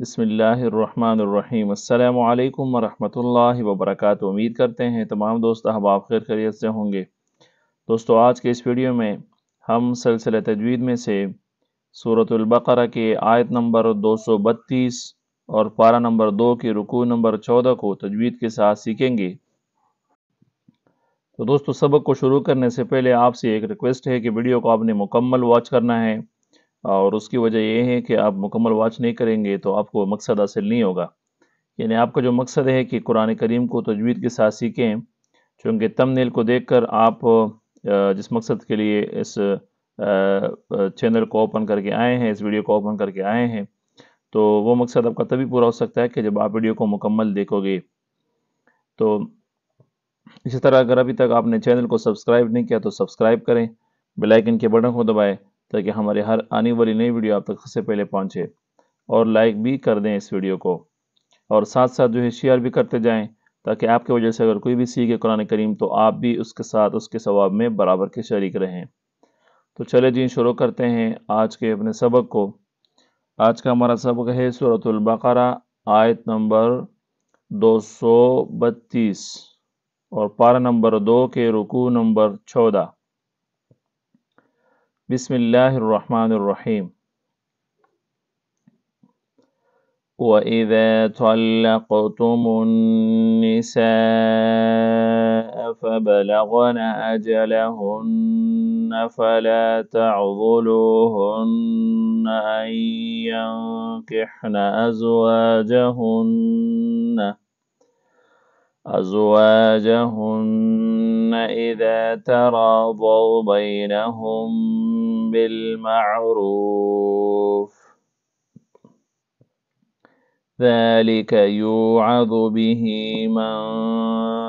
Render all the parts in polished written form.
बिस्मिल्लाहिर्रहमानिर्रहीम। अस्सलामु अलैकुम वरहमतुल्लाहि वबरकातुहू। उम्मीद करते हैं तमाम दोस्त अहबाब खैर खैरियत से होंगे। दोस्तों, आज के इस वीडियो में हम सिलसिला तजवीद में से सूरतुल बकरा के आयत नंबर 232 और पारा नंबर 2 के रुकू नंबर 14 को तजवीद के साथ सीखेंगे। तो दोस्तों, सबक को शुरू करने से पहले आपसे एक रिक्वेस्ट है कि वीडियो को आपने मुकम्मल वॉच करना है, और उसकी वजह यह है कि आप मुकम्मल वॉच नहीं करेंगे तो आपको मकसद हासिल नहीं होगा। यानी आपका जो मकसद है कि कुरान करीम को तजवीद के साथ सीखें, चूँकि थंबनेल को देखकर आप जिस मकसद के लिए इस चैनल को ओपन करके आए हैं, इस वीडियो को ओपन करके आए हैं, तो वो मकसद आपका तभी पूरा हो सकता है कि जब आप वीडियो को मुकम्मल देखोगे। तो इसी तरह अगर अभी तक आपने चैनल को सब्सक्राइब नहीं किया तो सब्सक्राइब करें, बेल आइकन के बटन को दबाएं ताकि हमारे हर आने वाली नई वीडियो आप तक सबसे पहले पहुंचे, और लाइक भी कर दें इस वीडियो को, और साथ साथ जो है शेयर भी करते जाएं ताकि आपकी वजह से अगर कोई भी सीखे कुरान करीम तो आप भी उसके साथ उसके सवाब में बराबर के शरीक रहें। तो चले जी, शुरू करते हैं आज के अपने सबक को। आज का हमारा सबक है सूरतुल बकरा आयत नंबर 232 और पारा नंबर 2 के रुकू नंबर 14। बिस्मिल्लाहिर्रहमानिर्रहीम। وإذا طلقتم النساء فبلغن أجلهن فلا تعضلوهن أن ينكحن أزواجهن إذا تراضوا بينهم بالمعروف، ذلك يوعظ به من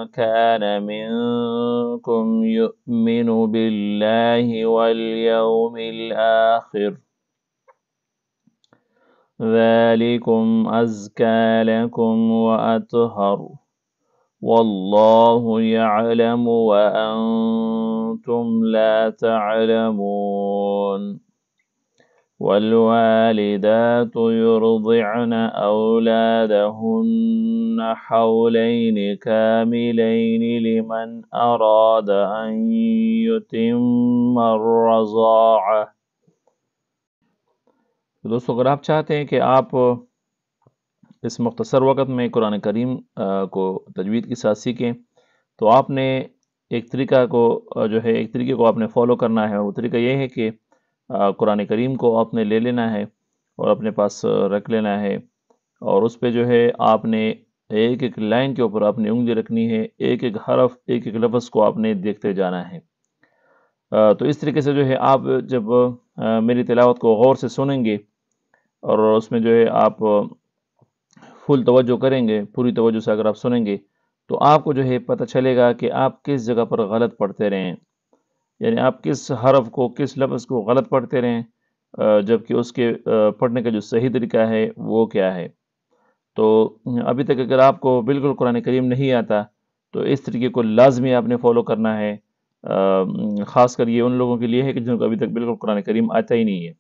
كان منكم يؤمن بالله واليوم الآخر، ذلكم أزكى لكم وأطهر، والله يعلم وأنتم لا تعلمون. والوالدات يرضعن أولادهن حولين كاملين لمن أراد أن يتم الرضاعة। दोस्तों, अगर आप चाहते हैं कि आप इस मुख्तसर वक़्त में कुरान करीम को तजवीद के साथ सीखें, तो आपने एक तरीका को एक तरीके को आपने फॉलो करना है, और वो तरीका ये है कि कुरान करीम को आपने ले लेना है और अपने पास रख लेना है, और उस पे जो है आपने एक एक लाइन के ऊपर अपनी उंगली रखनी है, एक एक हरफ एक एक लफ्ज़ को आपने देखते जाना है। तो इस तरीके से जो है आप जब मेरी तिलावत को गौर से सुनेंगे और उसमें जो है आप फुल तवज्जो करेंगे, पूरी तवज्जो से अगर आप सुनेंगे, तो आपको जो है पता चलेगा कि आप किस जगह पर गलत पढ़ते रहे हैं, यानी आप किस हरफ को, किस लफ्ज़ को गलत पढ़ते रहें, जबकि उसके पढ़ने का जो सही तरीका है वो क्या है। तो अभी तक अगर आपको बिल्कुल कुरान करीम नहीं आता तो इस तरीके को लाज़मी आपने फ़ॉलो करना है। ख़ासकर ये उन लोगों के लिए है कि जिनको अभी तक बिल्कुल कुरान करीम आता ही नहीं है,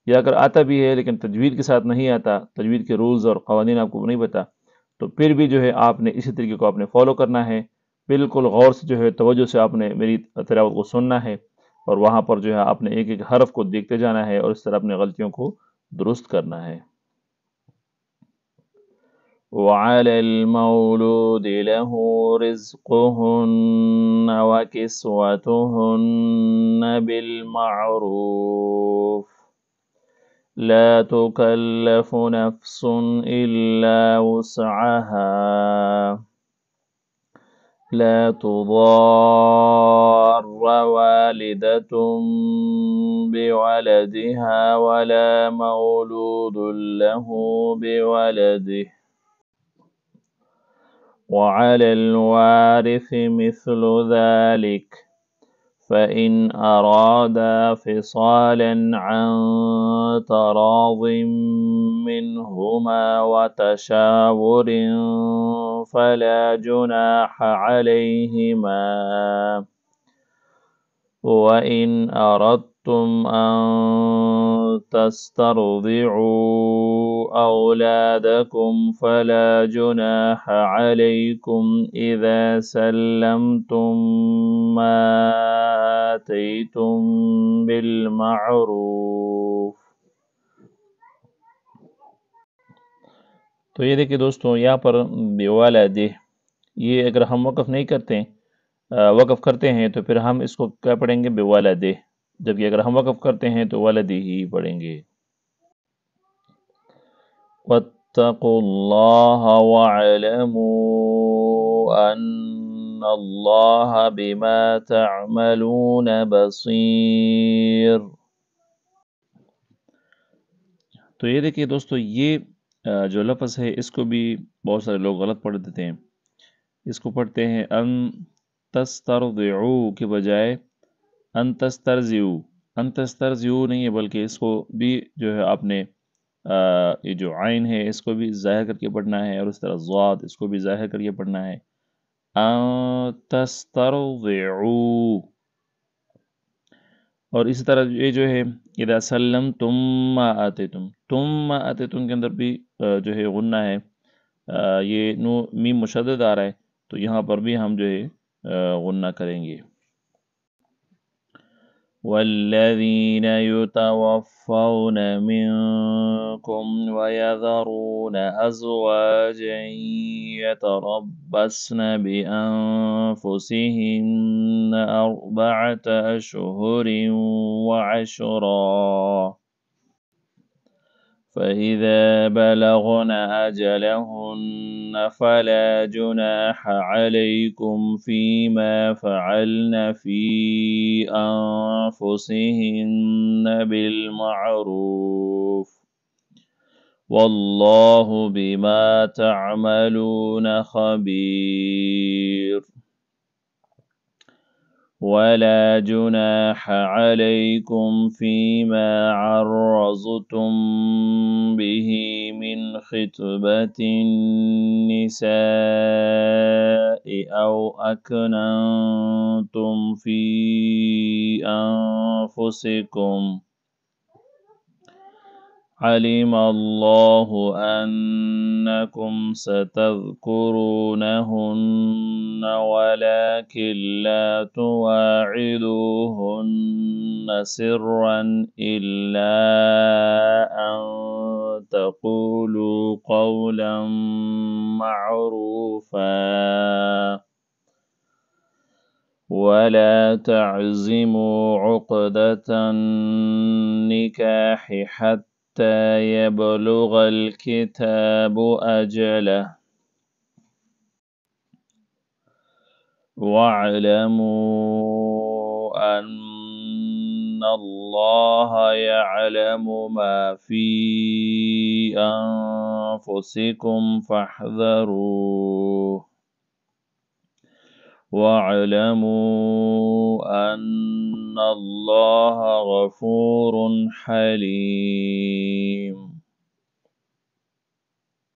या अगर आता भी है लेकिन तजवीद के साथ नहीं आता, तजवीद के रूल्स और क़वानीन आपको नहीं पता, तो फिर भी जो है आपने इसी तरीके को आपने फ़ॉलो करना है। बिल्कुल गौर से जो है तवज्जो से आपने मेरी तिलावत को सुनना है, और वहाँ पर जो है आपने एक एक हरफ को देखते जाना है और इस तरह अपनी गलतियों को दुरुस्त करना है। وعلى المولود له رزقهن وكسوتهن بالمعروف، لا تكلف نفس إلا وسعها، لا تضار والدة بولدها ولا مولود له بولده، وعلى الوارث مثل ذلك، فإن أرادا فصالا عن تراض منهما وتشاور فلا جناح عليهما، وإن أردتم أن تسترضعوا أولادكم فلا جناح عليكم إذا سلمتم ما آتيتم بالمعروف। तो ये देखिए दोस्तों, यहाँ पर बेवालिदे, ये अगर हम वक़फ़ नहीं करते, वक़फ़ करते हैं तो फिर हम इसको क्या पढ़ेंगे, बेवालिदे, जबकि अगर हम वक़फ़ करते हैं तो वालिदी ही पढ़ेंगे। वत्तक़ुल्लाह वअलमू अन्नल्लाह बिमा तअमलून बसीर। तो ये देखिए दोस्तों, ये जो लफ्ज़ है इसको भी बहुत सारे लोग गलत पढ़ देते हैं। इसको पढ़ते हैं अन तस्तरदिउ के बजाय अन तस्तरजिउ। अन तस्तरजिउ नहीं है, बल्कि इसको भी जो है आपने ये जो आइन है इसको भी ज़ाहिर करके पढ़ना है, और इस तरह ज़ाद इसको भी ज़ाहिर करके पढ़ना है। अन तस्तरदिउ। और इसी तरह ये जो है इदा सल्लम तुम मा आते तुम के अंदर भी जो है गुन्ना है, ये नो मीम मुशद्दद आ रहा है, तो यहाँ पर भी हम जो है गुन्ना करेंगे। वल्लज़ीन युतवफ़्फ़ौन मिनकुम वयज़रून अज़वाजन यतरब्बस्न बिअन्फुसिहिन्न अर्बअत अशहुरिन वअश्रा فإذا بلغن أجلهن فلا جناح عليكم فيما فعلن في أنفسهن بالمعروف والله بما تعملون خبير ولا جناح عليكم فيما عرضتم به من خطبة النساء أو أكننتم في أنفسكم علم الله أنكم ستذكرونهن ولكن لا تواعدوهن سرا إلا أن تقولوا قولا معروفا ولا تعزموا عقدة النكاح حتى يبلغ الكتاب أجله واعلموا أن الله يعلم ما في أنفسكم فاحذروه واعلموا أن الله غفور حليم.